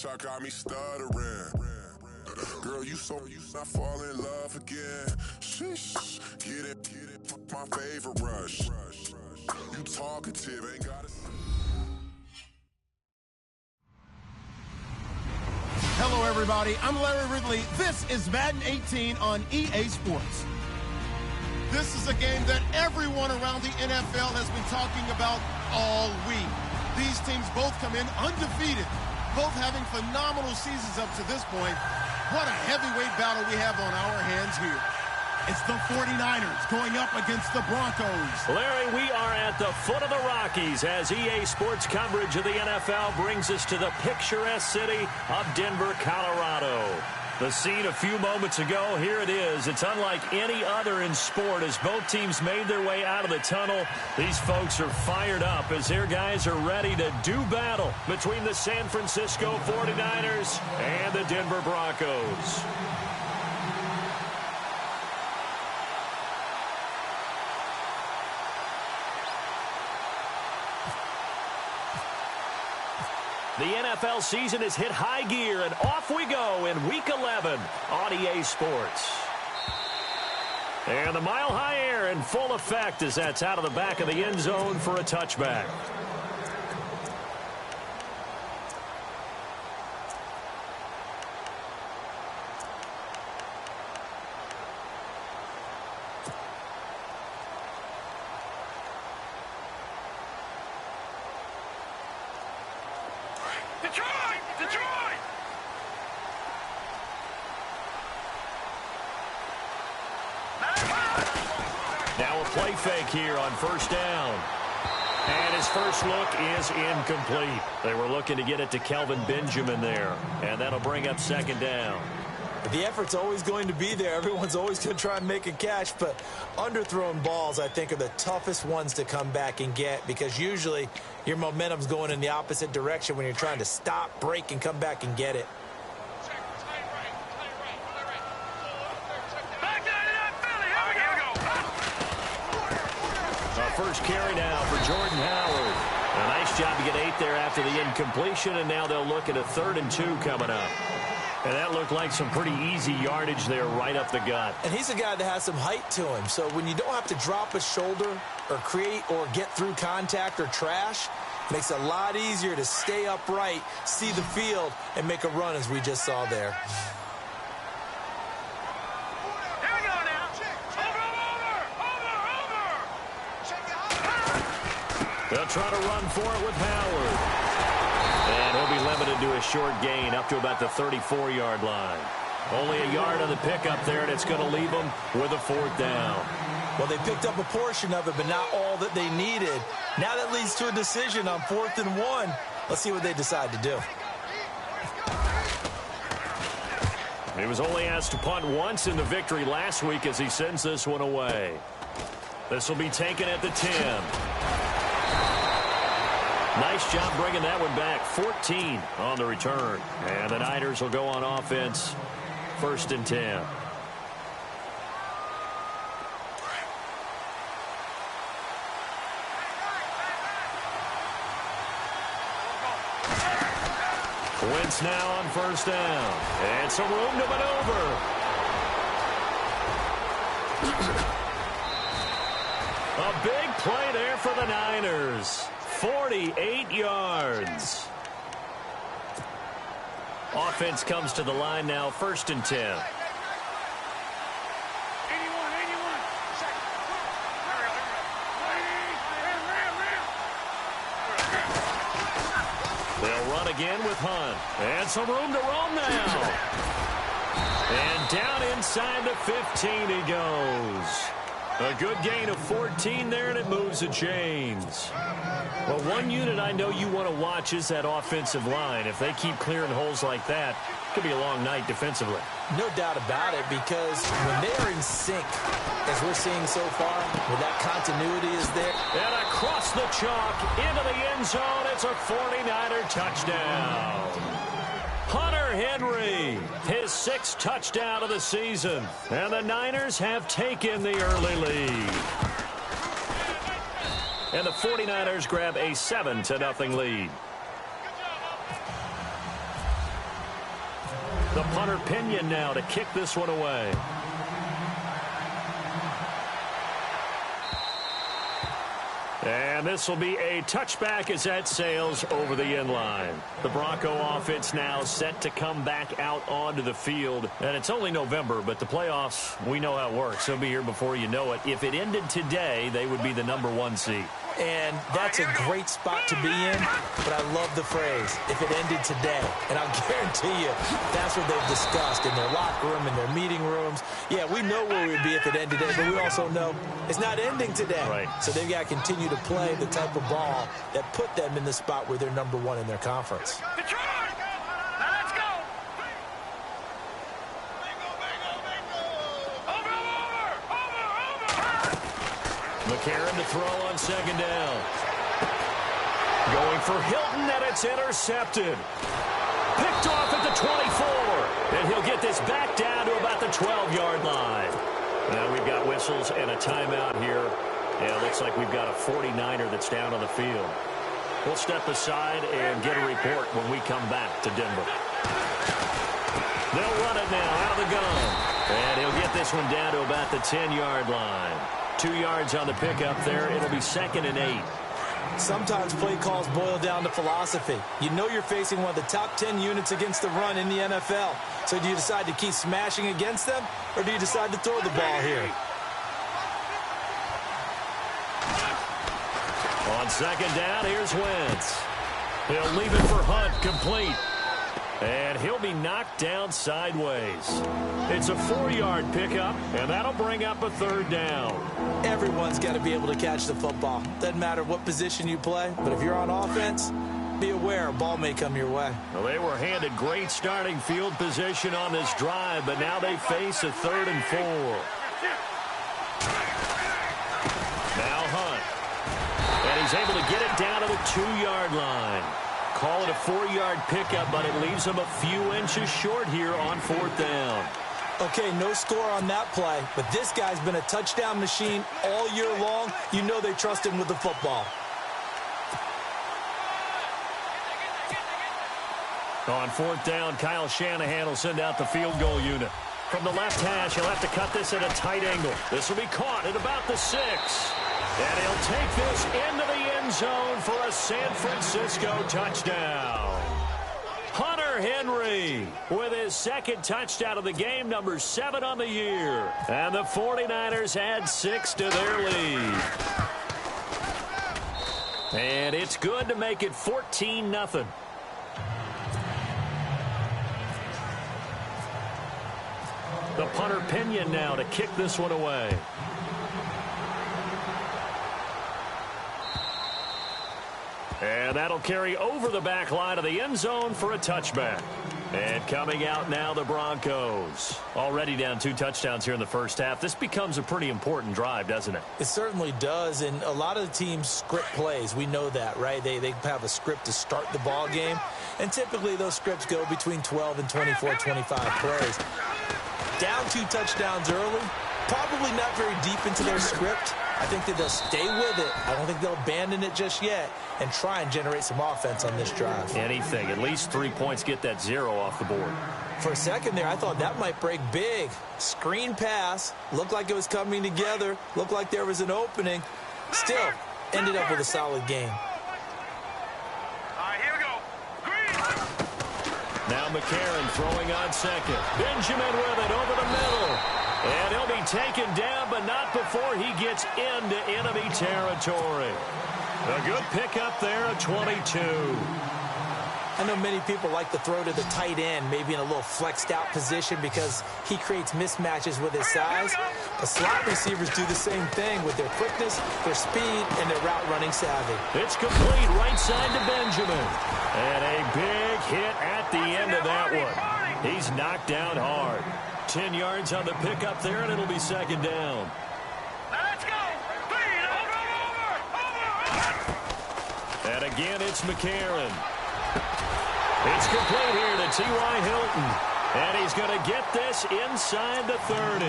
I got me stuttering. Girl, you I fall in love again. Sheesh, get it, my favorite rush. You talkative, ain't gotta. Hello, everybody. I'm Larry Ridley. This is Madden 18 on EA Sports. This is a game that everyone around the NFL has been talking about all week. These teams both come in undefeated, both having phenomenal seasons up to this point. What a heavyweight battle we have on our hands here. It's the 49ers going up against the Broncos. Larry, we are at the foot of the Rockies as EA Sports coverage of the NFL brings us to the picturesque city of Denver, Colorado. The scene a few moments ago, here it is. It's unlike any other in sport as both teams made their way out of the tunnel. These folks are fired up as their guys are ready to do battle between the San Francisco 49ers and the Denver Broncos. The NFL season has hit high gear, and off we go in Week 11 on EA Sports. And the mile-high air in full effect as that's out of the back of the end zone for a touchback. Detroit! Now a play fake here on first down. And his first look is incomplete. They were looking to get it to Kelvin Benjamin there. And that'll bring up second down. The effort's always going to be there. Everyone's always going to try and make a catch, but underthrown balls, I think, are the toughest ones to come back and get because usually your momentum's going in the opposite direction when you're trying to stop, break, and come back and get it. First carry now for Jordan Howard. A nice job to get 8 there after the incompletion, and now they'll look at a 3rd and 2 coming up. And that looked like some pretty easy yardage there right up the gut. And he's a guy that has some height to him. So when you don't have to drop a shoulder or create or get through contact or trash, it makes it a lot easier to stay upright, see the field, and make a run as we just saw there. They'll try to run for it with Howard. And he'll be limited to a short gain up to about the 34-yard line. Only a yard on the pickup there, and it's going to leave them with a 4th down. Well, they picked up a portion of it, but not all that they needed. Now that leads to a decision on 4th and 1. Let's see what they decide to do. He was only asked to punt once in the victory last week as he sends this one away. This will be taken at the 10. Nice job bringing that one back. 14 on the return. And the Niners will go on offense. 1st and 10. Wentz now on 1st down. And some room to maneuver. A big play there for the Niners. 48 yards. Offense comes to the line now, 1st and 10. They'll run again with Hunt. And some room to roam now. And down inside the 15 he goes. A good gain of 14 there, and it moves the chains. Well, one unit I know you want to watch is that offensive line. If they keep clearing holes like that, it could be a long night defensively. No doubt about it, because when they're in sync, as we're seeing so far, where that continuity is there. And across the chalk, into the end zone, it's a 49er touchdown. Hunter Henry, his 6th touchdown of the season. And the Niners have taken the early lead. And the 49ers grab a 7-0 lead. The punter Pinion now to kick this one away. And this will be a touchback as that sails over the end line. The Bronco offense now set to come back out onto the field. And it's only November, but the playoffs, we know how it works. They'll be here before you know it. If it ended today, they would be the #1 seed. And that's a great spot to be in, but I love the phrase, if it ended today. And I'll guarantee you, that's what they've discussed in their locker room, in their meeting rooms. Yeah, we know where we'd be if it ended today, but we also know it's not ending today. Right. So they've got to continue to play the type of ball that put them in the spot where they're #1 in their conference. Detroit! Now let's go! McCarron to throw on second down. Going for Hilton, and it's intercepted. Picked off at the 24. And he'll get this back down to about the 12-yard line. Now we've got whistles and a timeout here. And it looks like we've got a 49er that's down on the field. We'll step aside and get a report when we come back to Denver. They'll run it now out of the gun. And he'll get this one down to about the 10-yard line. 2 yards on the pickup there. It'll be 2nd and 8. Sometimes play calls boil down to philosophy. You know you're facing one of the top 10 units against the run in the NFL. So do you decide to keep smashing against them, or do you decide to throw the ball here? On second down, here's Wentz. He'll leave it for Hunt, complete. And he'll be knocked down sideways. It's a 4-yard pickup, and that'll bring up a 3rd down. Everyone's got to be able to catch the football. Doesn't matter what position you play, but if you're on offense, be aware a ball may come your way. Well, they were handed great starting field position on this drive, but now they face a 3rd and 4. Now Hunt. And he's able to get it down to the 2-yard line. Call it a 4-yard pickup, but it leaves him a few inches short here on 4th down. Okay, no score on that play, but this guy's been a touchdown machine all year long. You know they trust him with the football. On 4th down, Kyle Shanahan will send out the field goal unit. From the left hash, he'll have to cut this at a tight angle. This will be caught at about the 6. And he'll take this into the end zone for a San Francisco touchdown. Hunter Henry with his 2nd touchdown of the game, number 7 on the year. And the 49ers add 6 to their lead. And it's good to make it 14-0. The punter Pinion now to kick this one away. And that'll carry over the back line of the end zone for a touchback. And coming out now, the Broncos. Already down 2 touchdowns here in the first half. This becomes a pretty important drive, doesn't it? It certainly does, and a lot of the teams script plays. We know that, right? They have a script to start the ball game, and typically those scripts go between 12 and 24, 25 plays. Down 2 touchdowns early, probably not very deep into their script. I think that they'll stay with it. I don't think they'll abandon it just yet and try and generate some offense on this drive. Anything. At least 3 points, get that 0 off the board. For a second there, I thought that might break big. Screen pass. Looked like it was coming together. Looked like there was an opening. Still, ended up with a solid game. All right, here we go. Green. Now McCarron throwing on second. Benjamin with it over the middle. And he'll be taken down, but not before he gets into enemy territory. A good pickup there, a 22. I know many people like to throw to the tight end, maybe in a little flexed out position because he creates mismatches with his size. But slot receivers do the same thing with their quickness, their speed, and their route running savvy. It's complete right side to Benjamin. And a big hit at the end of that one. He's knocked down hard. 10 yards on the pickup there, and it'll be 2nd down. Let's go. Green, over. And again, it's McCarron. It's complete here to T.Y. Hilton. And he's going to get this inside the 30.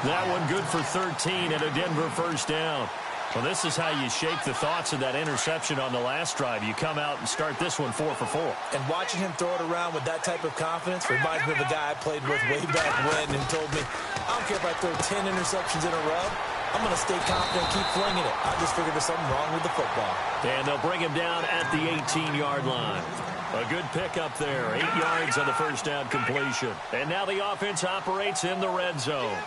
That one good for 13 and a Denver 1st down. Well, this is how you shake the thoughts of that interception on the last drive. You come out and start this one 4 for 4. And watching him throw it around with that type of confidence reminds me of a guy I played with way back when and told me, I don't care if I throw 10 interceptions in a row. I'm going to stay confident and keep flinging it. I just figured there's something wrong with the football. And they'll bring him down at the 18-yard line. A good pickup there. 8 yards on the first down completion. And now the offense operates in the red zone.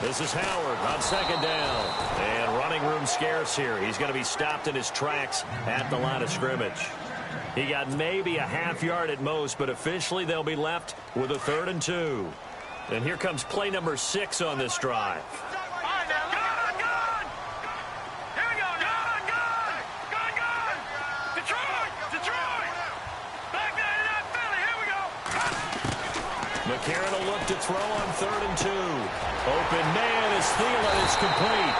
This is Howard on second down. And running room scarce here. He's going to be stopped in his tracks at the line of scrimmage. He got maybe a half yard at most, but officially they'll be left with a 3rd and 2. And here comes play number 6 on this drive. McCarron will look to throw on 3rd and 2. Open man is Thielen. It's complete.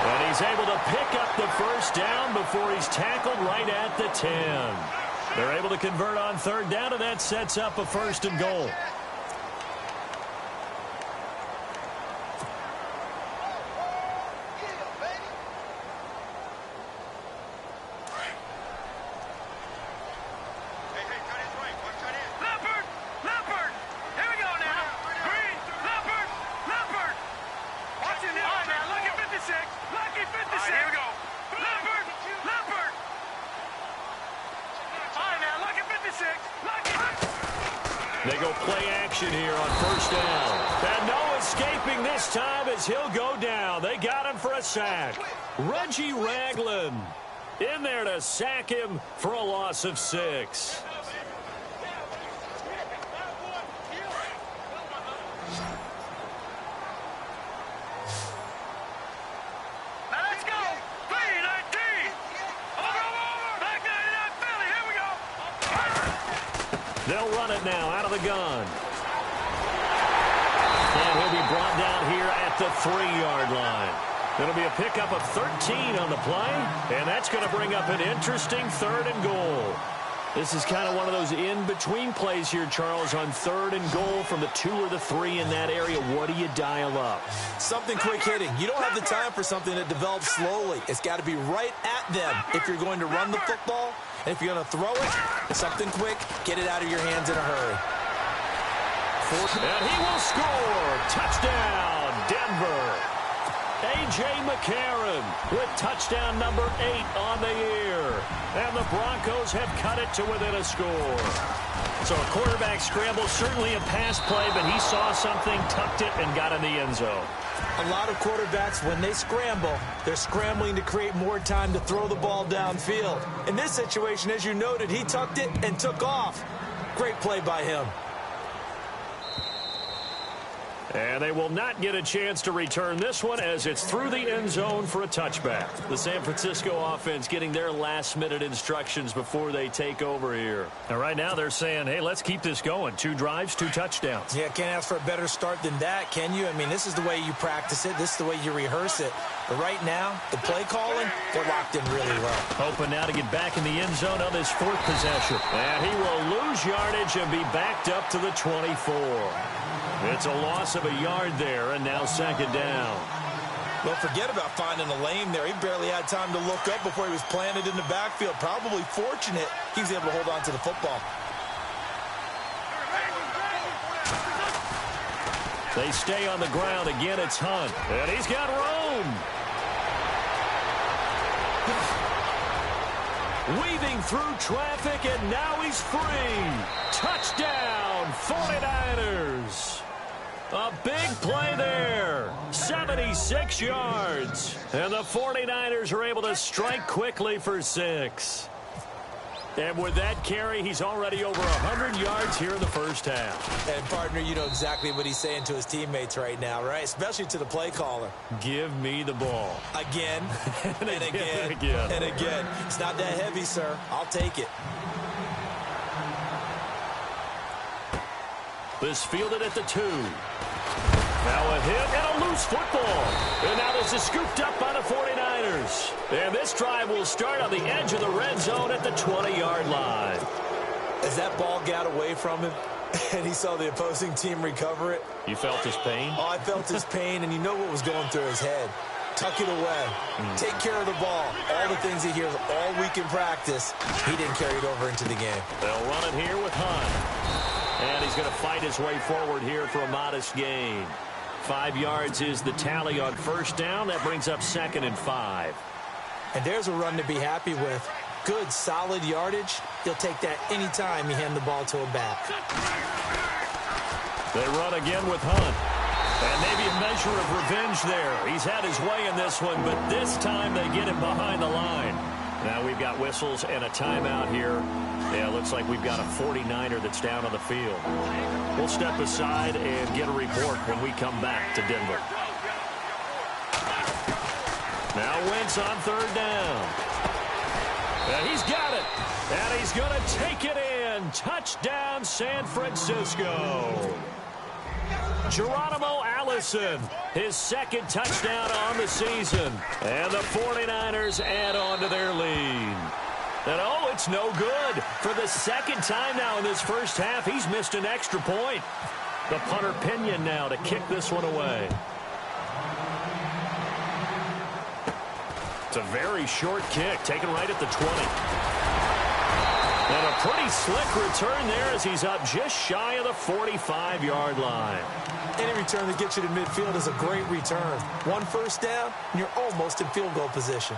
And he's able to pick up the first down before he's tackled right at the 10. They're able to convert on 3rd down, and that sets up a 1st and goal. They go play action here on 1st down. And no escaping this time as he'll go down. They got him for a sack. Reggie Ragland in there to sack him for a loss of 6. They'll run it now out of the gun. And he'll be brought down here at the 3-yard line. It'll be a pickup of 13 on the play, and that's going to bring up an interesting 3rd and goal. This is kind of one of those in-between plays here, Charles, on 3rd and goal from the 2 or the 3 in that area. What do you dial up? Something quick hitting. You don't have the time for something that develops slowly. It's got to be right at them if you're going to run the football. And if you're going to throw it, something quick, get it out of your hands in a hurry. And he will score. Touchdown, Denver. A.J. McCarron with touchdown number 8 on the year. And the Broncos have cut it to within a score. So a quarterback scramble, certainly a pass play, but he saw something, tucked it, and got in the end zone. A lot of quarterbacks, when they scramble, they're scrambling to create more time to throw the ball downfield. In this situation, as you noted, he tucked it and took off. Great play by him. And they will not get a chance to return this one as it's through the end zone for a touchback. The San Francisco offense getting their last-minute instructions before they take over here. And right now they're saying, hey, let's keep this going. 2 drives, 2 touchdowns. Yeah, can't ask for a better start than that, can you? I mean, this is the way you practice it. This is the way you rehearse it. But right now, the play calling, they're locked in really well. Hoping now to get back in the end zone on this 4th possession. And he will lose yardage and be backed up to the 24. It's a loss of a yard there, and now 2nd down. Well, forget about finding a lane there. He barely had time to look up before he was planted in the backfield. Probably fortunate he was able to hold on to the football. They stay on the ground. Again, it's Hunt. And he's got room. Weaving through traffic, and now he's free. Touchdown, 49ers. A big play there. 76 yards. And the 49ers are able to strike quickly for 6. And with that carry, he's already over 100 yards here in the first half. And, partner, you know exactly what he's saying to his teammates right now, right? Especially to the play caller. Give me the ball. Again, and again, again, and again. It's not that heavy, sir. I'll take it. This fielded at the 2. Now a hit and a loose football. And now this is scooped up by the 49ers. And this drive will start on the edge of the red zone at the 20-yard line. As that ball got away from him, and he saw the opposing team recover it. You felt his pain? Oh, I felt his pain, and you know what was going through his head. Tuck it away. Take care of the ball. All the things he hears all week in practice, he didn't carry it over into the game. They'll run it here with Hunt. And he's going to fight his way forward here for a modest gain. 5 yards is the tally on first down. That brings up 2nd and 5. And there's a run to be happy with. Good, solid yardage. He'll take that anytime you hand the ball to him back. They run again with Hunt. And maybe a measure of revenge there. He's had his way in this one, but this time they get him behind the line. Now we've got whistles and a timeout here. Yeah, it looks like we've got a 49er that's down on the field. We'll step aside and get a report when we come back to Denver. Now Wentz on 3rd down. And he's got it. And he's going to take it in. Touchdown, San Francisco. Geronimo Allison, his 2nd touchdown on the season. And the 49ers add on to their lead. And oh, it's no good. For the 2nd time now in this first half, he's missed an extra point. The punter Pinion now to kick this one away. It's a very short kick, taken right at the 20. And a pretty slick return there as he's up just shy of the 45-yard line. Any return that gets you to midfield is a great return. 1 first down, and you're almost in field goal position.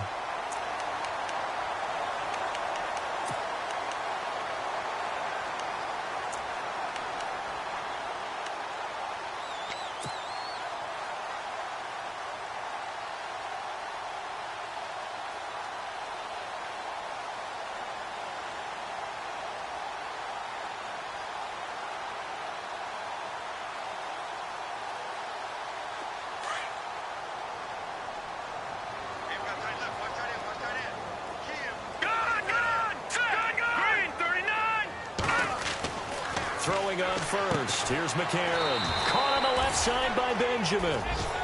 Throwing on first. Here's McCarron. Caught on the left side by Benjamin.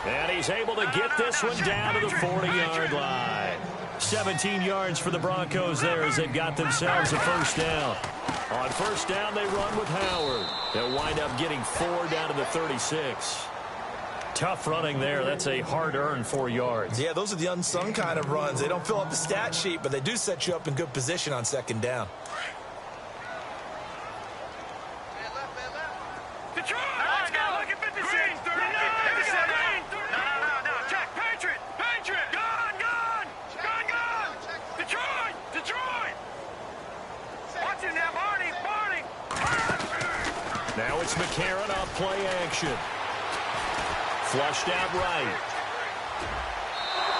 And he's able to get this one down to the 40-yard line. 17 yards for the Broncos there as they've got themselves a first down. On first down, they run with Howard. They'll wind up getting 4 down to the 36. Tough running there. That's a hard-earned 4 yards. Yeah, those are the unsung kind of runs. They don't fill up the stat sheet, but they do set you up in good position on 2nd down. Now it's McCarron on play action. Flushed out right.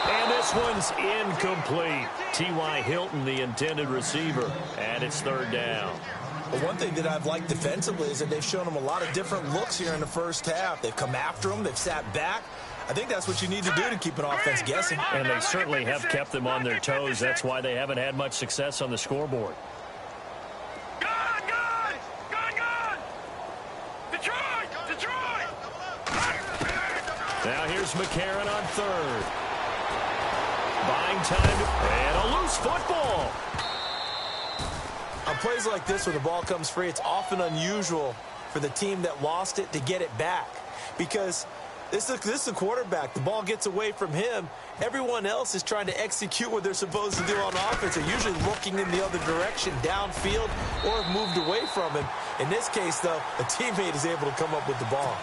And this one's incomplete. T.Y. Hilton, the intended receiver. And it's 3rd down. But one thing that I've liked defensively is that they've shown them a lot of different looks here in the first half. They've come after them. They've sat back. I think that's what you need to do to keep an offense guessing. And they certainly have kept them on their toes. That's why they haven't had much success on the scoreboard. Now here's McCarron on 3rd. Buying time and a loose football. On plays like this where the ball comes free, it's often unusual for the team that lost it to get it back. Because this is a quarterback. The ball gets away from him. Everyone else is trying to execute what they're supposed to do on offense. They're usually looking in the other direction, downfield, or have moved away from him. In this case, though, a teammate is able to come up with the ball.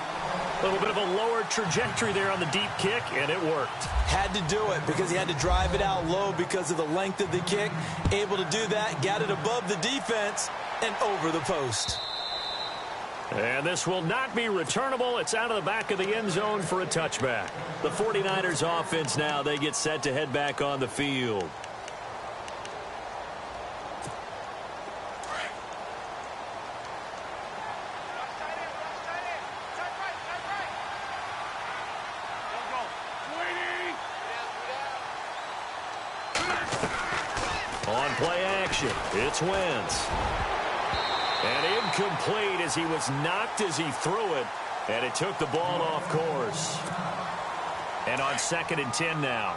A little bit of a lower trajectory there on the deep kick, and it worked. Had to do it because he had to drive it out low because of the length of the kick. Able to do that, got it above the defense, and over the post. And this will not be returnable. It's out of the back of the end zone for a touchback. The 49ers offense now, they get set to head back on the field. On play action, it's Wentz. And incomplete as he was knocked as he threw it. And it took the ball off course. And on 2nd and 10 now.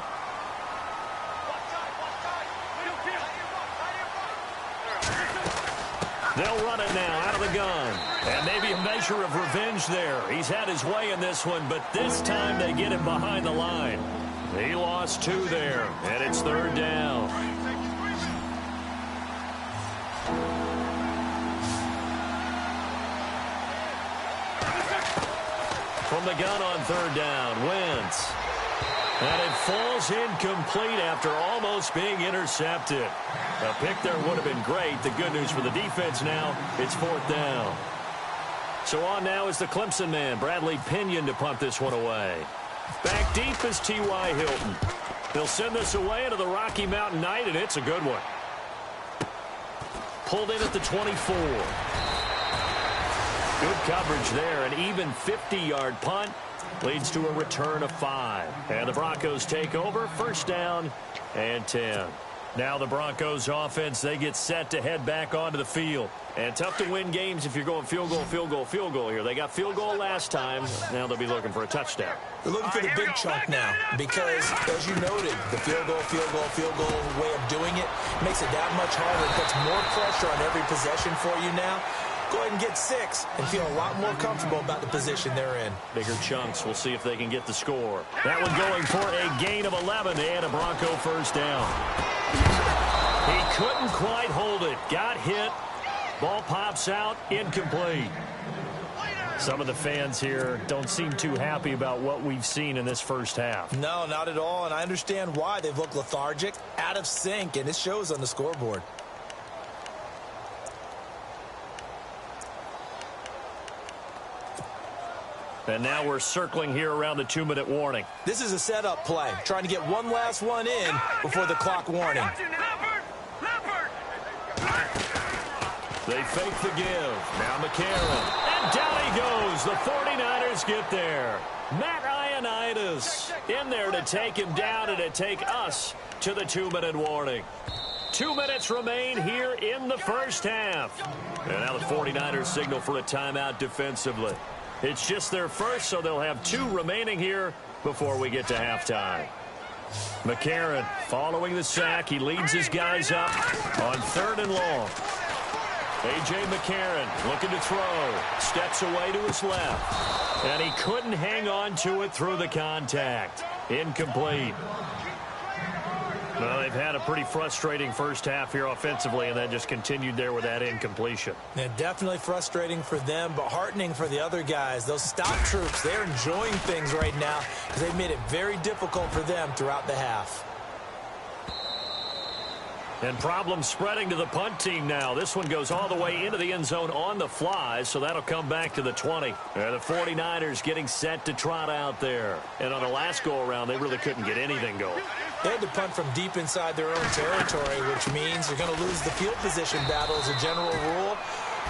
They'll run it now out of the gun. And maybe a measure of revenge there. He's had his way in this one, but this time they get him behind the line. He lost 2 there, and it's 3rd down. From the gun on 3rd down, Wentz. And it falls incomplete after almost being intercepted. A pick there would have been great. The good news for the defense now, it's 4th down. So on now is the Clemson man, Bradley Pinion, to punt this one away. Back deep is T.Y. Hilton. He'll send this away into the Rocky Mountain Night, and it's a good one. Pulled in at the 24. Good coverage there. An even 50-yard punt leads to a return of 5. And the Broncos take over. 1st down and 10. Now the Broncos offense, they get set to head back onto the field. And tough to win games if you're going field goal, field goal, field goal here. They got field goal last time. Now they'll be looking for a touchdown. They're looking for the big chunk now because, as you noted, the field goal way of doing it makes it that much harder. It puts more pressure on every possession for you now. Go ahead and get 6 and feel a lot more comfortable about the position they're in. Bigger chunks. We'll see if they can get the score. That one going for a gain of 11 and a Bronco 1st down. He couldn't quite hold it. Got hit. Ball pops out. Incomplete. Some of the fans here don't seem too happy about what we've seen in this first half. No, not at all, and I understand why. They've looked lethargic, out of sync, and it shows on the scoreboard. And now we're circling here around the 2-minute warning. This is a setup play, trying to get one last one in before the clock warning. They fake the give. Now McCarron. And down he goes. The 49ers get there. Matt Ioannidis in there to take him down and to take us to the 2-minute warning. 2 minutes remain here in the first half. And now the 49ers signal for a timeout defensively. It's just their first, so they'll have 2 remaining here before we get to halftime. McCarron following the sack. He leads his guys up on 3rd and long. A.J. McCarron looking to throw. Steps away to his left. And he couldn't hang on to it through the contact. Incomplete. Well, they've had a pretty frustrating first half here offensively, and then just continued there with that incompletion. Yeah, definitely frustrating for them, but heartening for the other guys. Those stop troops, they're enjoying things right now because they've made it very difficult for them throughout the half. And problems spreading to the punt team now. This one goes all the way into the end zone on the fly, so that'll come back to the 20. And the 49ers getting set to trot out there. And on the last go-around, they really couldn't get anything going. They had to punt from deep inside their own territory, which means you're going to lose the field position battle as a general rule.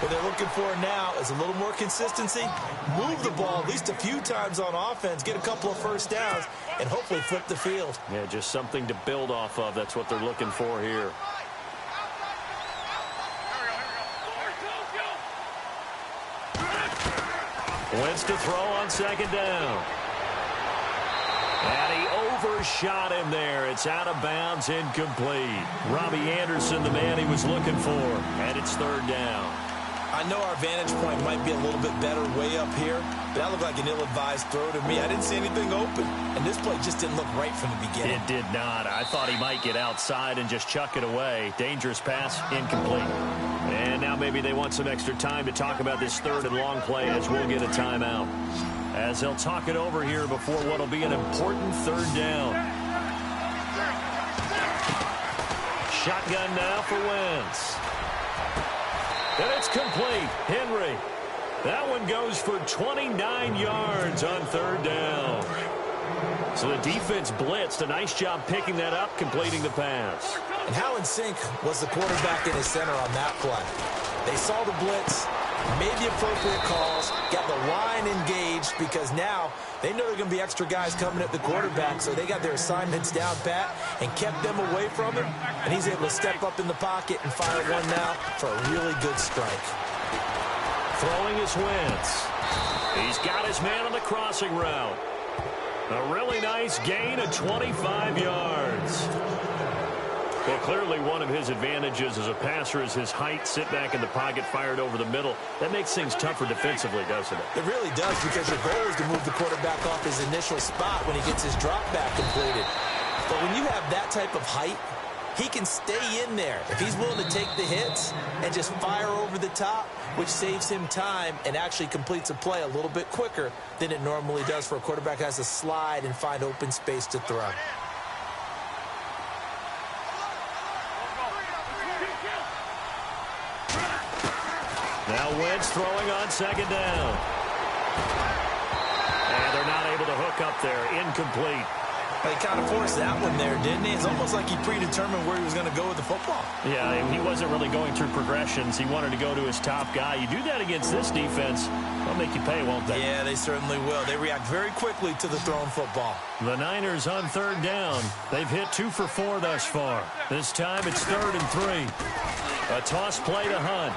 What they're looking for now is a little more consistency, move the ball at least a few times on offense, get a couple of first downs, and hopefully flip the field. Yeah, just something to build off of. That's what they're looking for here. Wentz to throw on 2nd down. And he overshot him there. It's out of bounds, incomplete. Robbie Anderson, the man he was looking for. And it's 3rd down. I know our vantage point might be a little bit better way up here, but that looked like an ill-advised throw to me. I didn't see anything open, and this play just didn't look right from the beginning. It did not. I thought he might get outside and just chuck it away. Dangerous pass, incomplete. And now maybe they want some extra time to talk about this 3rd and long play as we'll get a timeout. As they'll talk it over here before what will be an important 3rd down. Shotgun now for Wentz. And it's complete. Henry. That one goes for 29 yards on 3rd down. So the defense blitzed. A nice job picking that up, completing the pass. And how in sync was the quarterback in his center on that play? They saw the blitz, made the appropriate calls, got the line engaged because now they know there are going to be extra guys coming at the quarterback, so they got their assignments down pat and kept them away from him, and he's able to step up in the pocket and fire one now for a really good strike. Throwing is Wentz. He's got his man on the crossing route. A really nice gain of 25 yards. Well, clearly one of his advantages as a passer is his height. Sit back in the pocket, fired over the middle. That makes things tougher defensively, doesn't it? It really does, because your goal is to move the quarterback off his initial spot when he gets his drop back completed. But when you have that type of height, he can stay in there if he's willing to take the hits and just fire over the top, which saves him time and actually completes a play a little bit quicker than it normally does for a quarterback who has to slide and find open space to throw. Now Wentz throwing on second down. And they're not able to hook up there. Incomplete. He kind of forced that one there, didn't he? It's almost like he predetermined where he was going to go with the football. Yeah, he wasn't really going through progressions. He wanted to go to his top guy. You do that against this defense, they'll make you pay, won't they? Yeah, they certainly will. They react very quickly to the thrown football. The Niners on third down. They've hit 2 for 4 thus far. This time it's 3rd and 3. A toss play to Hunt.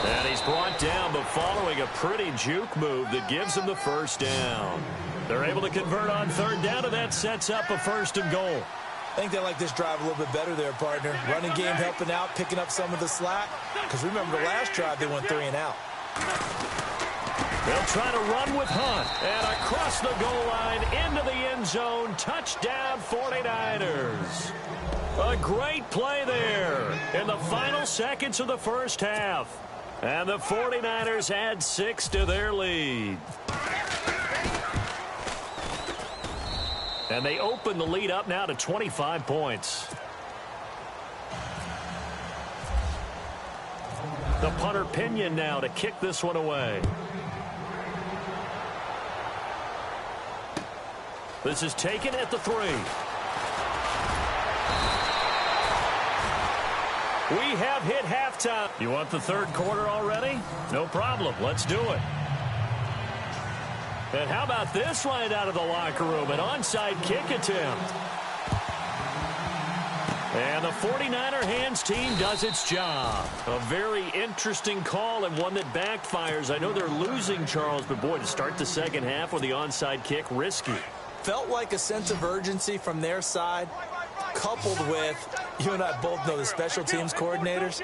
And he's brought down, but following a pretty juke move that gives him the first down. They're able to convert on third down, and that sets up a 1st and goal. I think they like this drive a little bit better there, partner. Running game helping out, picking up some of the slack. Because remember, the last drive, they went 3 and out. They'll try to run with Hunt. And across the goal line, into the end zone. Touchdown, 49ers. A great play there in the final seconds of the first half. And the 49ers add 6 to their lead. And they open the lead up now to 25 points. The punter Pinion now to kick this one away. This is taken at the 3. We have hit halftime. You want the 3rd quarter already? No problem. Let's do it. And how about this right out of the locker room? An onside kick attempt. And the 49er hands team does its job. A very interesting call and one that backfires. I know they're losing, Charles, but boy, to start the second half with the onside kick, risky. Felt like a sense of urgency from their side, coupled with, you and I both know the special teams coordinators,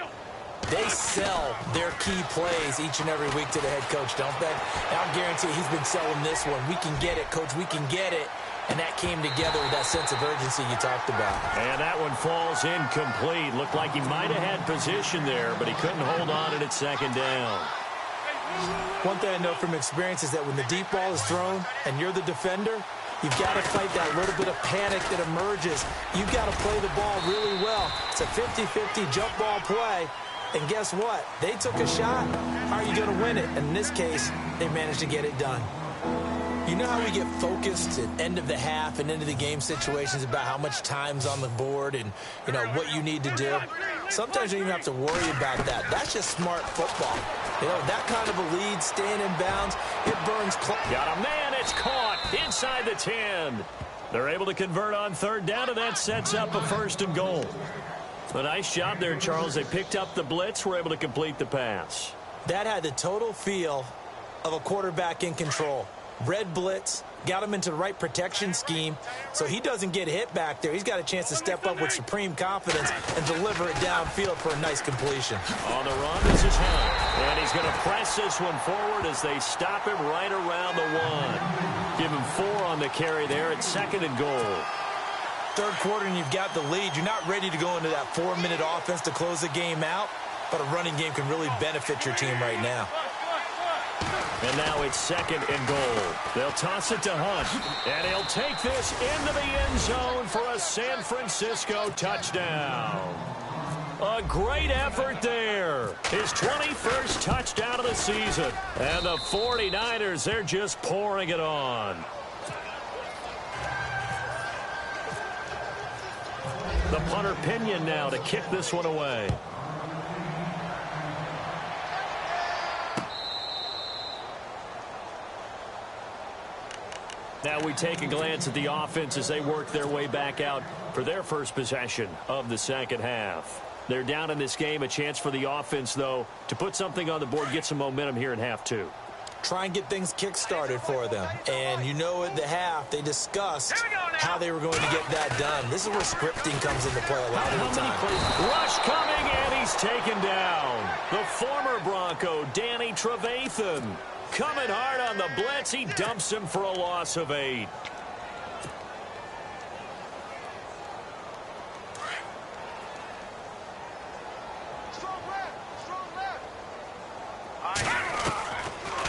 they sell their key plays each and every week to the head coach, don't they? And I'll guarantee he's been selling this one. We can get it, coach. We can get it. And that came together with that sense of urgency you talked about. And that one falls incomplete. Looked like he might have had position there, but he couldn't hold on at second down. One thing I know from experience is that when the deep ball is thrown and you're the defender, you've got to fight that little bit of panic that emerges. You've got to play the ball really well. It's a 50-50 jump ball play. And guess what? They took a shot. How are you going to win it? And in this case, they managed to get it done. You know how we get focused at end of the half and into the game situations about how much time's on the board and, you know, what you need to do? Sometimes you don't even have to worry about that. That's just smart football. You know, that kind of a lead, staying in bounds, it burns. Got a man, it's caught inside the 10. They're able to convert on third down, and that sets up a 1st and goal. A nice job there, Charles. They picked up the blitz, were able to complete the pass. That had the total feel of a quarterback in control. Red blitz, got him into the right protection scheme, so he doesn't get hit back there. He's got a chance to step up with supreme confidence and deliver it downfield for a nice completion. On the run, this is Hunt. And he's going to press this one forward as they stop him right around the 1. Give him 4 on the carry there at 2nd and goal. Third quarter and you've got the lead. You're not ready to go into that 4-minute offense to close the game out, but a running game can really benefit your team right now. And now it's 2nd and goal. They'll toss it to Hunt. And he'll take this into the end zone for a San Francisco touchdown. A great effort there. His 21st touchdown of the season. And the 49ers, they're just pouring it on. The punter Pinion now to kick this one away. Now we take a glance at the offense as they work their way back out for their first possession of the second half. They're down in this game. A chance for the offense, though, to put something on the board, get some momentum here in half 2. try and get things kick-started for them. And you know at the half, they discussed how they were going to get that done. This is where scripting comes into play a lot of the time. Rush coming, and he's taken down. The former Bronco, Danny Trevathan, coming hard on the blitz. He dumps him for a loss of 8.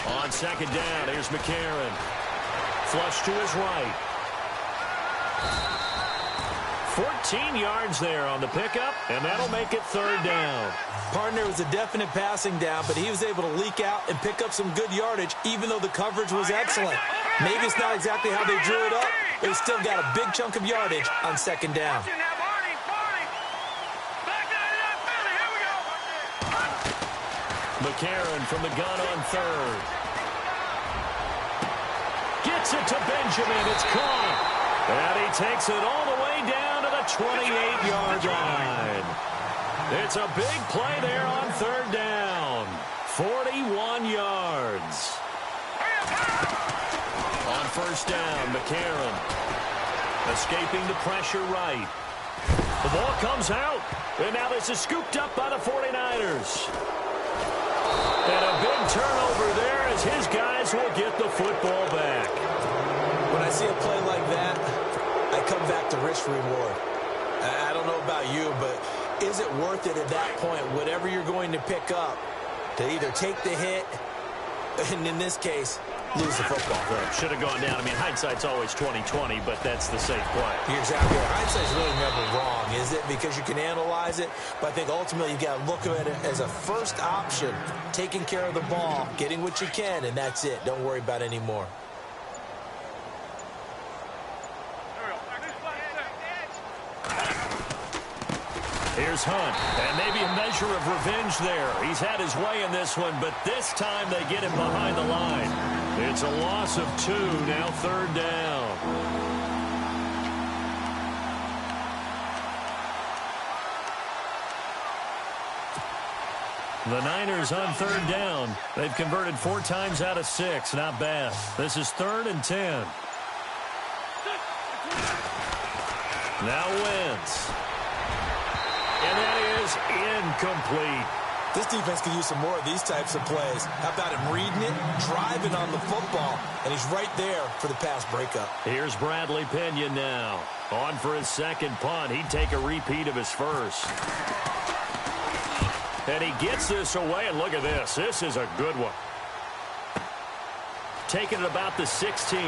On second down, here's McCarron. Flush to his right. 14 yards there on the pickup, and that'll make it third down. Partner was a definite passing down, but he was able to leak out and pick up some good yardage, even though the coverage was excellent. Maybe it's not exactly how they drew it up, but he still got a big chunk of yardage on second down. McCarron from the gun on third. Gets it to Benjamin. It's caught. And he takes it all the way down to the 28-yard line. It's a big play there on third down. 41 yards. On first down, McCarron escaping the pressure right. The ball comes out. And now this is scooped up by the 49ers. And a big turnover there as his guys will get the football back. When I see a play like that, I come back to risk-reward. I don't know about you, but is it worth it at that point, whatever you're going to pick up, to either take the hit, and in this case, lose the football? Right. Should have gone down. I mean, hindsight's always 20/20, but that's the safe play. You're exactly right. Hindsight's really never wrong, is it? Because you can analyze it, but I think ultimately you got to look at it as a first option, taking care of the ball, getting what you can, and that's it. Don't worry about any more. Here's Hunt, and maybe a measure of revenge there. He's had his way in this one, but this time they get him behind the line. It's a loss of 2, now third down. The Niners on third down. They've converted 4 times out of 6. Not bad. This is 3rd and 10. Now Wentz. And that is incomplete. This defense could use some more of these types of plays. How about him reading it, driving on the football, and he's right there for the pass breakup. Here's Bradley Pinion now. On for his second punt. He'd take a repeat of his first. And he gets this away, and look at this. This is a good one. Taking it about the 16.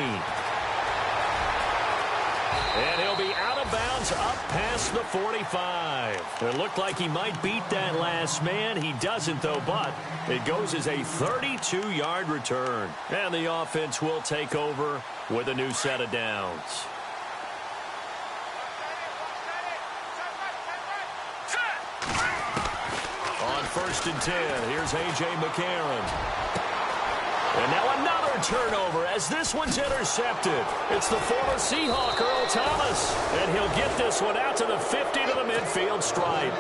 And he'll be out of bounds up past the 45. It looked like he might beat that last man. He doesn't, though, but it goes as a 32-yard return. And the offense will take over with a new set of downs. On 1st and 10, here's A.J. McCarron. And now another turnover as this one's intercepted. It's the former Seahawk, Earl Thomas. And he'll get this one out to the 50 to the midfield stripe.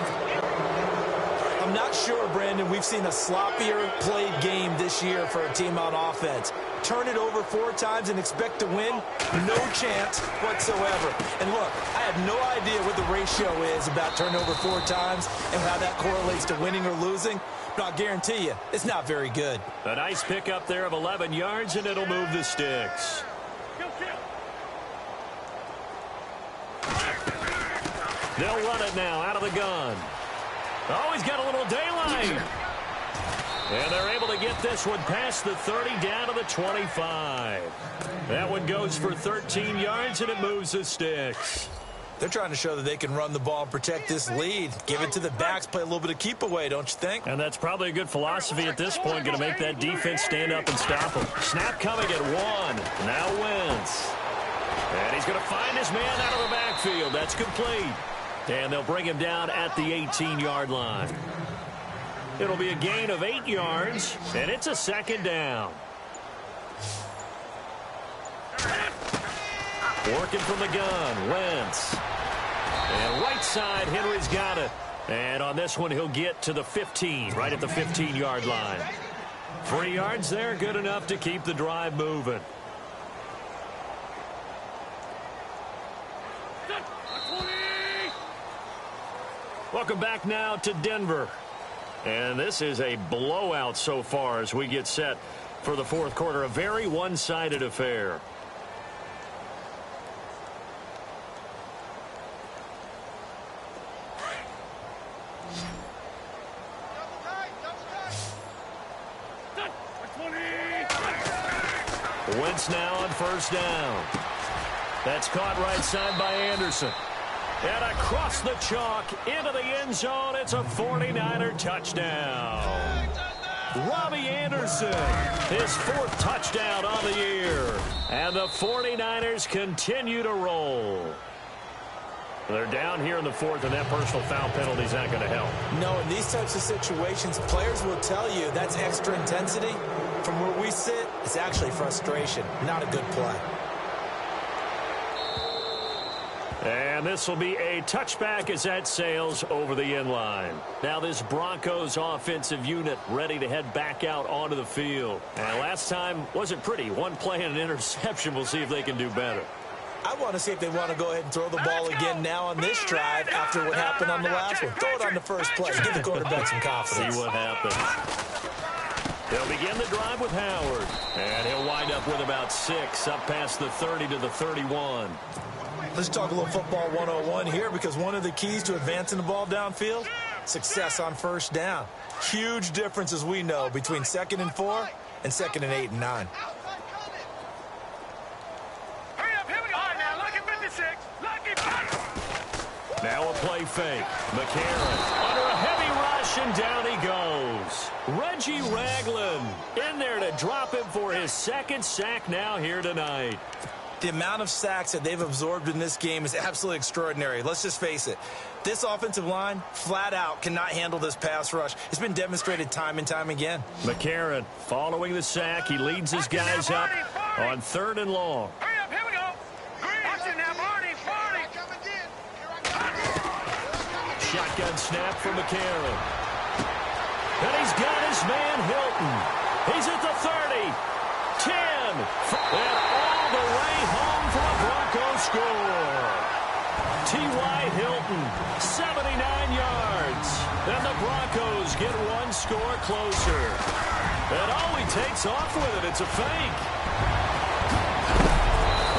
I'm not sure, Brandon, we've seen a sloppier played game this year for a team on offense. Turn it over 4 times and expect to win? No chance whatsoever. And look, I have no idea what the ratio is about turnover 4 times and how that correlates to winning or losing. But I'll guarantee you, it's not very good. A nice pickup there of 11 yards, and it'll move the sticks. They'll run it now out of the gun. Oh, he's got a little daylight. And they're able to get this one past the 30 down to the 25. That one goes for 13 yards, and it moves the sticks. They're trying to show that they can run the ball and protect this lead. Give it to the backs, play a little bit of keep away, don't you think? And that's probably a good philosophy at this point, going to make that defense stand up and stop them. Snap coming at 1. Now Wentz. And he's going to find his man out of the backfield. That's complete. And they'll bring him down at the 18-yard line. It'll be a gain of 8 yards, and it's a 2nd down. Working from the gun, Wentz. And right side, Henry's got it. And on this one, he'll get to the 15, right at the 15-yard line. 3 yards there, good enough to keep the drive moving. Welcome back now to Denver. And this is a blowout so far as we get set for the fourth quarter. A very one-sided affair. Wentz now on first down. That's caught right side by Anderson. And across the chalk into the end zone. It's a 49er touchdown. Robbie Anderson, his 4th touchdown on the year. And the 49ers continue to roll. They're down here in the 4th, and that personal foul penalty is not going to help. No, in these types of situations, players will tell you that's extra intensity. From where we sit, it's actually frustration, not a good play. And this will be a touchback as that sails over the end line. Now this Broncos offensive unit ready to head back out onto the field. And last time wasn't pretty. One play and an interception. We'll see if they can do better. I want to see if they want to go ahead and throw the ball again now on this drive after what happened on the last one. Throw it on the first play. Give the quarterback some confidence. See what happens. They'll begin the drive with Howard. And he'll wind up with about 6 up past the 30 to the 31. Let's talk a little football 101 here, because one of the keys to advancing the ball downfield, success on first down. Huge difference, as we know, between 2nd and 4 and 2nd and 8 and 9. Hurry up, here we go. All right, now, lucky 56. Lucky 56. Now a play fake. McCarron under a heavy rush, and down he goes. Reggie Ragland in there to drop him for his 2nd sack now here tonight. The amount of sacks that they've absorbed in this game is absolutely extraordinary. Let's just face it. This offensive line, flat out, cannot handle this pass rush. It's been demonstrated time and time again. McCarron following the sack. He leads his guys up on 3rd and long. Hurry up, here we go. Watch it now, Barney. Shotgun snap for McCarron. And he's got his man Hilton. He's at the 30. 10. And all the way home for a Broncos score. T.Y. Hilton, 79 yards. And the Broncos get 1 score closer. And oh, he takes off with it. It's a fake.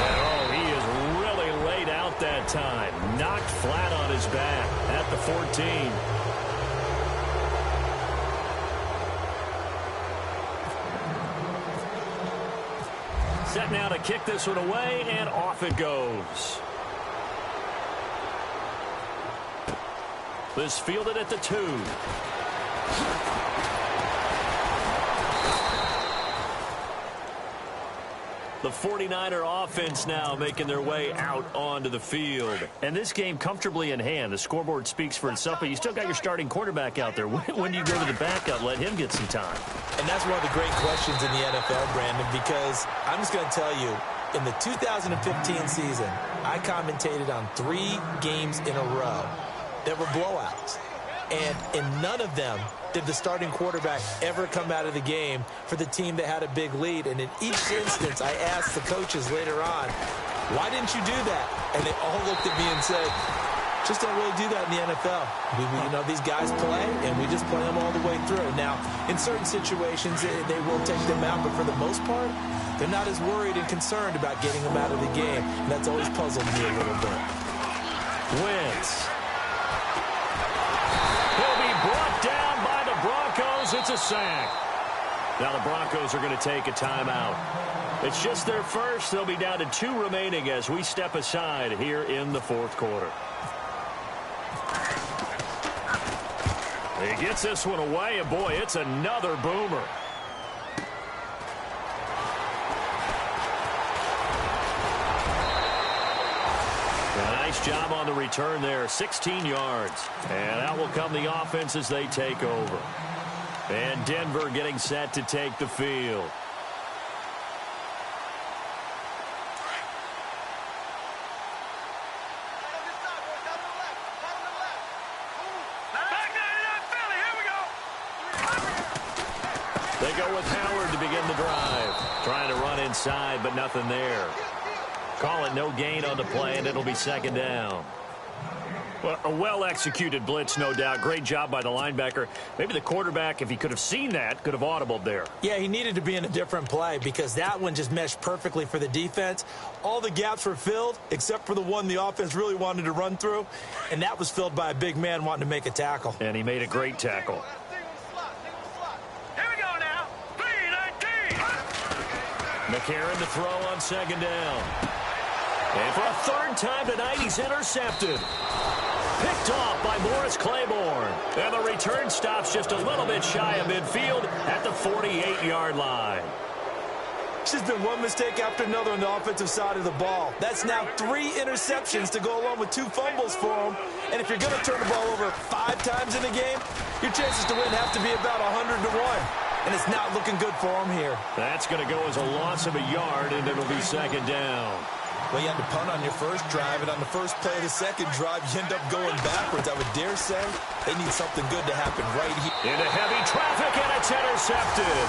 And oh, he is really laid out that time. Knocked flat on his back at the 14. Set now to kick this one away, and off it goes. This fielded at the 2. The 49er offense now making their way out onto the field. And this game comfortably in hand. The scoreboard speaks for itself, but you still got your starting quarterback out there. When do you go to the backup, let him get some time? And that's one of the great questions in the NFL, Brandon, because I'm just going to tell you, in the 2015 season, I commentated on 3 games in a row that were blowouts. And in none of them did the starting quarterback ever come out of the game for the team that had a big lead. And in each instance, I asked the coaches later on, why didn't you do that? And they all looked at me and said, just don't really do that in the NFL. These guys play, and we just play them all the way through. Now, in certain situations, they will take them out, but for the most part, they're not as worried and concerned about getting them out of the game. And that's always puzzled me a little bit. Wentz. He'll be brought down by the Broncos. It's a sack. Now the Broncos are going to take a timeout. It's just their first. They'll be down to 2 remaining as we step aside here in the fourth quarter. He gets this one away, and boy, it's another boomer. A nice job on the return there, 16 yards. And out will come the offense as they take over. And Denver getting set to take the field. They go with Howard to begin the drive. Trying to run inside, but nothing there. Call it no gain on the play, and it'll be second down. Well, a well-executed blitz, no doubt. Great job by the linebacker. Maybe the quarterback, if he could have seen that, could have audibled there. Yeah, he needed to be in a different play because that one just meshed perfectly for the defense. All the gaps were filled except for the one the offense really wanted to run through, and that was filled by a big man wanting to make a tackle. And he made a great tackle. Here we go now. 3-19. McCarron to throw on second down. And for a third time tonight, he's intercepted. Picked off by Morris Claiborne. And the return stops just a little bit shy of midfield at the 48-yard line. It's just been one mistake after another on the offensive side of the ball. That's now 3 interceptions to go along with 2 fumbles for him. And if you're going to turn the ball over 5 times in a game, your chances to win have to be about 100 to 1. And it's not looking good for him here. That's going to go as a loss of a yard, and it'll be second down. Well, you had to punt on your first drive, and on the first play of the second drive, you end up going backwards. I would dare say they need something good to happen right here. Into heavy traffic, and it's intercepted.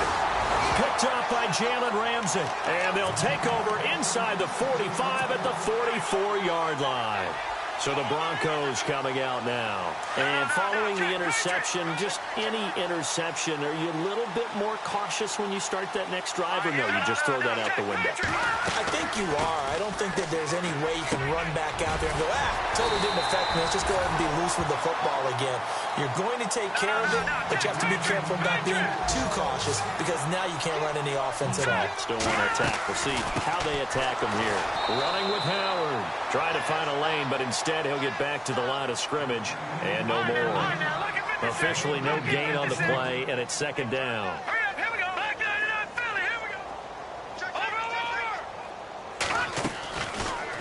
Picked off by Jalen Ramsey. And they'll take over inside the 45 at the 44-yard line. So the Broncos coming out now. And following the interception, just any interception, are you a little bit more cautious when you start that next drive, or no, you just throw that out the window? I think you are. I don't think that there's any way you can run back out there and go, totally didn't affect me. Let's just go ahead and be loose with the football again. You're going to take care of it, but you have to be careful about being too cautious because now you can't run any offense at all. Still want to attack. We'll see how they attack him here. Running with Howard. Trying to find a lane, but instead he'll get back to the line of scrimmage and no more. Officially no gain on the play, and it's second down. Here we go. Back 99 Philly. Here we go. Over.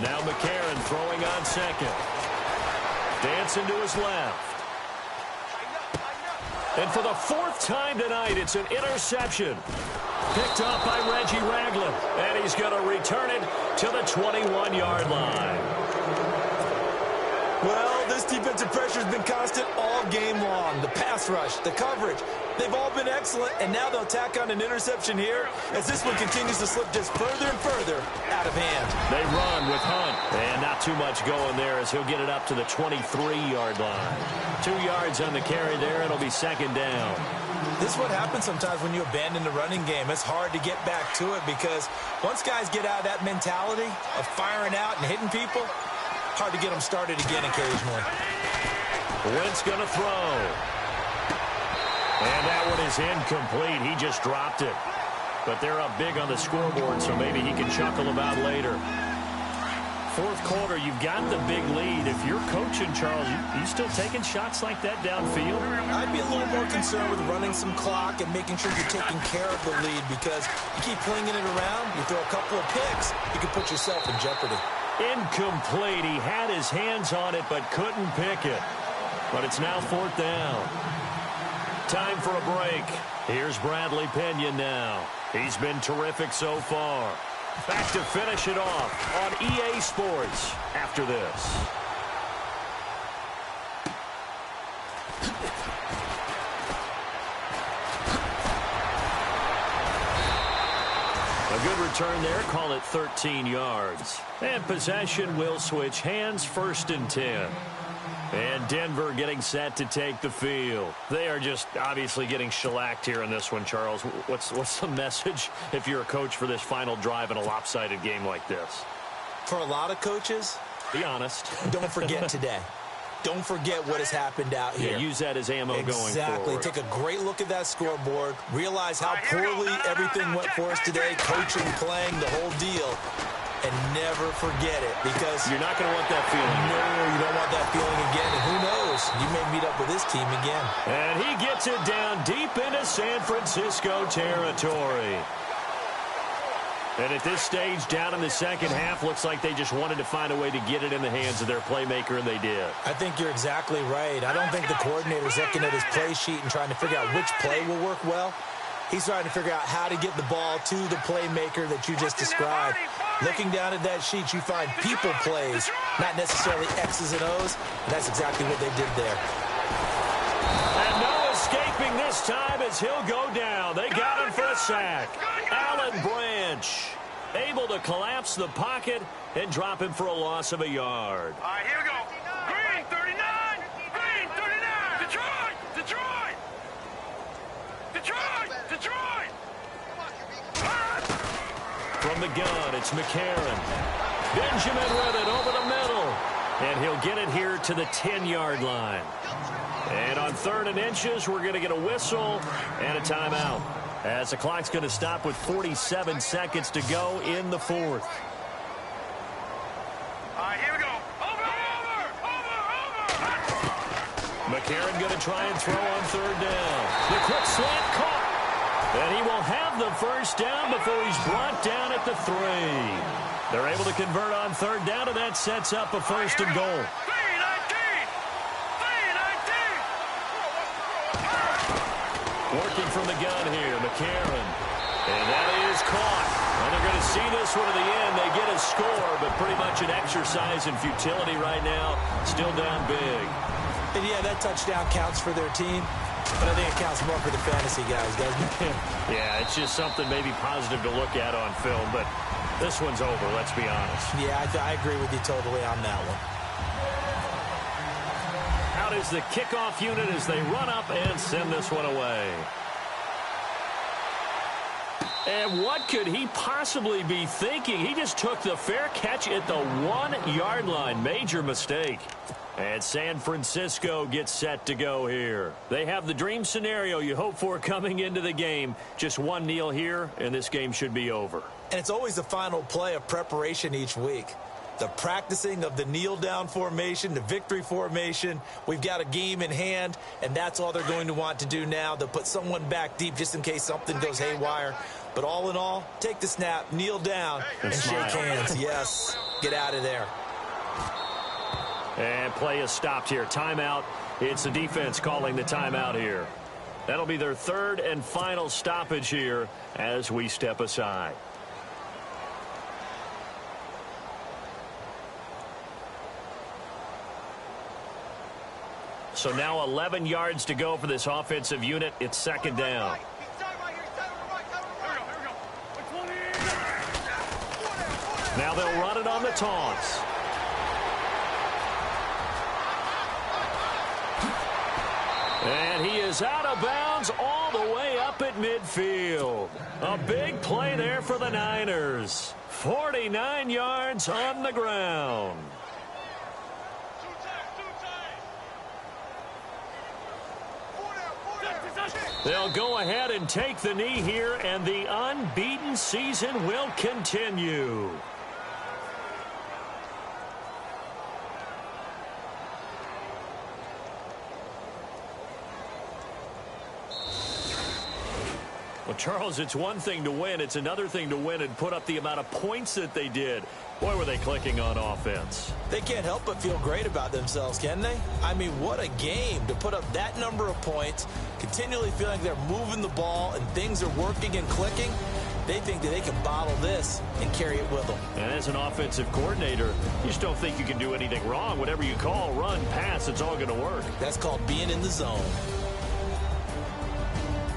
Now McCarron throwing on second. Dancing to his left. And for the 4th time tonight, it's an interception. Picked up by Reggie Ragland. And he's going to return it to the 21-yard line. Well, this defensive pressure has been constant all game long. The pass rush, the coverage, they've all been excellent, and now they'll tack on an interception here as this one continues to slip just further and further out of hand. They run with Hunt, and not too much going there as he'll get it up to the 23-yard line. 2 yards on the carry there. It'll be second down. This is what happens sometimes when you abandon the running game. It's hard to get back to it because once guys get out of that mentality of firing out and hitting people, hard to get them started again occasionally. Wentz going to throw. And that one is incomplete. He just dropped it. But they're up big on the scoreboard, so maybe he can chuckle about later. 4th quarter, you've got the big lead. If you're coaching, Charles, you still taking shots like that downfield? I'd be a little more concerned with running some clock and making sure you're taking care of the lead because you keep flinging it around, you throw a couple of picks, you can put yourself in jeopardy. Incomplete. He had his hands on it but couldn't pick it. But it's now 4th down. Time for a break. Here's Bradley Pinion now. He's been terrific so far. Back to finish it off on EA Sports after this. A good return there. Call it 13 yards. And possession will switch hands, 1st and 10. And Denver getting set to take the field. They are just obviously getting shellacked here in this one, Charles. What's the message if you're a coach for this final drive in a lopsided game like this? For a lot of coaches, be honest. Don't forget today. Don't forget what has happened out here. Yeah, use that as ammo going forward. Exactly. Take a great look at that scoreboard. Realize how poorly everything went for us today. Coaching, playing, the whole deal. And never forget it because you're not going to want that feeling. No, you don't want that feeling again. And who knows? You may meet up with this team again. And he gets it down deep into San Francisco territory. And at this stage, down in the second half, looks like they just wanted to find a way to get it in the hands of their playmaker, and they did. I think you're exactly right. I don't think the coordinator's looking at his play sheet and trying to figure out which play will work well. He's trying to figure out how to get the ball to the playmaker that you just described. Looking down at that sheet, you find people plays, not necessarily X's and O's. And that's exactly what they did there. And no escaping this time as he'll go down. They got him sack. Alan Branch able to collapse the pocket and drop him for a loss of a yard. All right, here we go. Green, 39. Green, 39. Detroit. Detroit. Detroit. Detroit. From the gun, it's McCarron. Benjamin with it over the middle. And he'll get it here to the 10-yard line. And on 3rd and inches, we're going to get a whistle and a timeout, as the clock's going to stop with 47 seconds to go in the 4th. All right, here we go. Over. McCarron going to try and throw on 3rd down. The quick slant caught. And he will have the first down before he's brought down at the 3. They're able to convert on 3rd down, and that sets up a 1st and goal. 3-19. Working from the gun here, McCarron. And that is caught. And they're going to see this one to the end. They get a score, but pretty much an exercise in futility right now. Still down big. And yeah, that touchdown counts for their team, but I think it counts more for the fantasy guys, doesn't it? Yeah, it's just something maybe positive to look at on film, but this one's over, let's be honest. Yeah, I agree with you totally on that one. Out is the kickoff unit as they run up and send this one away. And what could he possibly be thinking? He just took the fair catch at the 1-yard line. Major mistake. And San Francisco gets set to go here. They have the dream scenario you hope for coming into the game. Just one kneel here, and this game should be over. And it's always the final play of preparation each week. The practicing of the kneel-down formation, the victory formation. We've got a game in hand, and that's all they're going to want to do now. They'll put someone back deep just in case something goes haywire. But all in all, take the snap, kneel down, and shake hands. Yes, get out of there. And play is stopped here. Timeout. It's the defense calling the timeout here. That'll be their 3rd and final stoppage here as we step aside. So now 11 yards to go for this offensive unit. It's 2nd down. Now they'll run it on the taunts. And he is out of bounds all the way up at midfield. A big play there for the Niners. 49 yards on the ground. They'll go ahead and take the knee here, and the unbeaten season will continue. Well, Charles, it's one thing to win. It's another thing to win and put up the amount of points that they did. Boy, were they clicking on offense. They can't help but feel great about themselves, can they? I mean, what a game to put up that number of points, continually feeling like they're moving the ball and things are working and clicking. They think that they can bottle this and carry it with them. And as an offensive coordinator, you just don't think you can do anything wrong. Whatever you call, run, pass, it's all going to work. That's called being in the zone.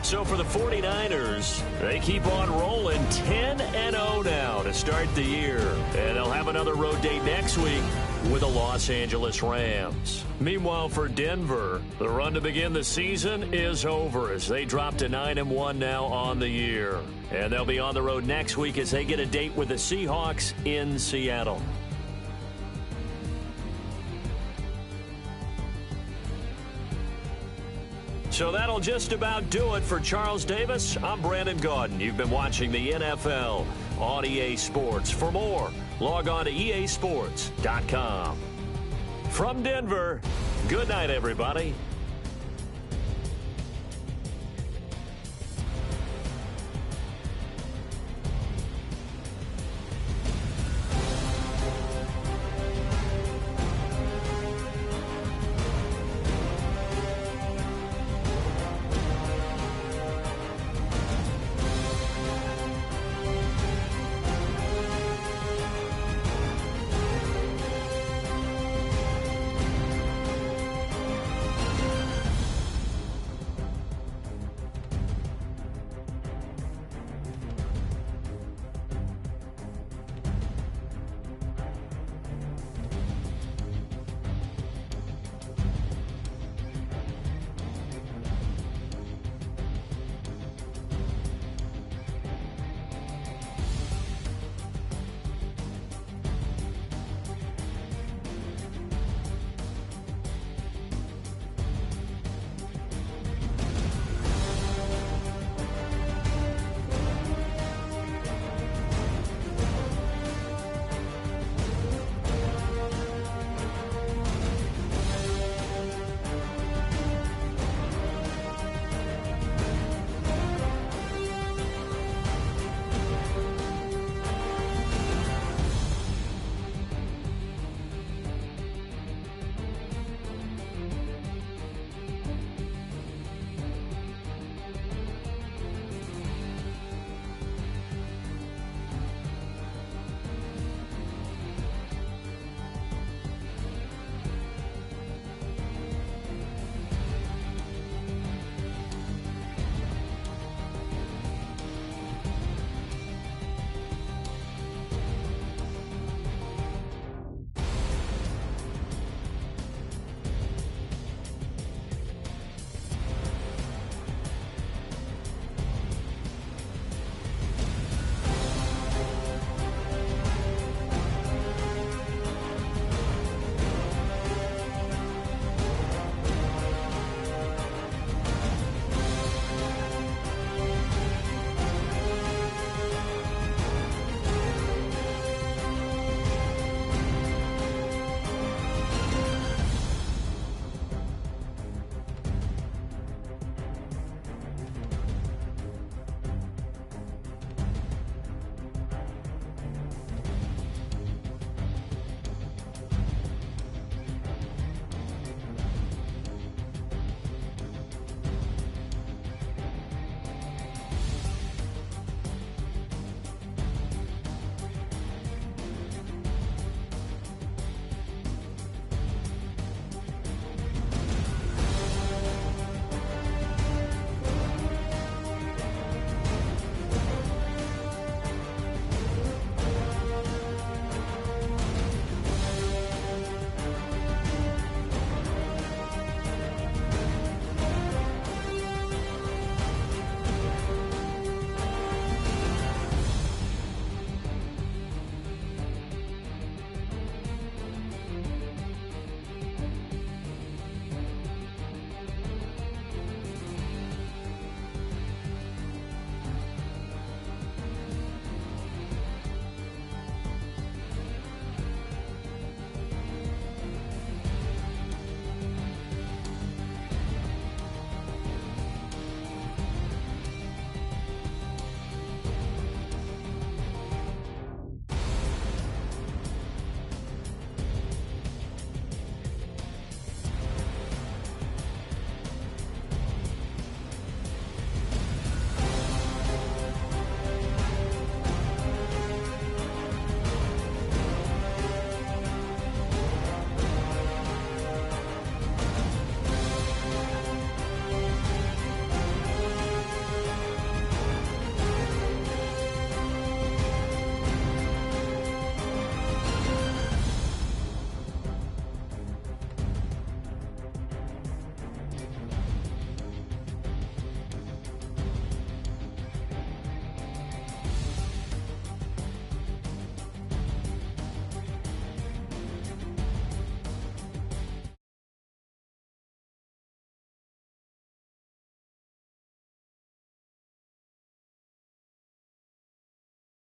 So for the 49ers, they keep on rolling 10-0 now to start the year. And they'll have another road date next week with the Los Angeles Rams. Meanwhile, for Denver, the run to begin the season is over as they drop to 9-1 now on the year. And they'll be on the road next week as they get a date with the Seahawks in Seattle. So that'll just about do it for Charles Davis. I'm Brandon Gaudin. You've been watching the NFL on EA Sports. For more, log on to easports.com. From Denver, good night, everybody.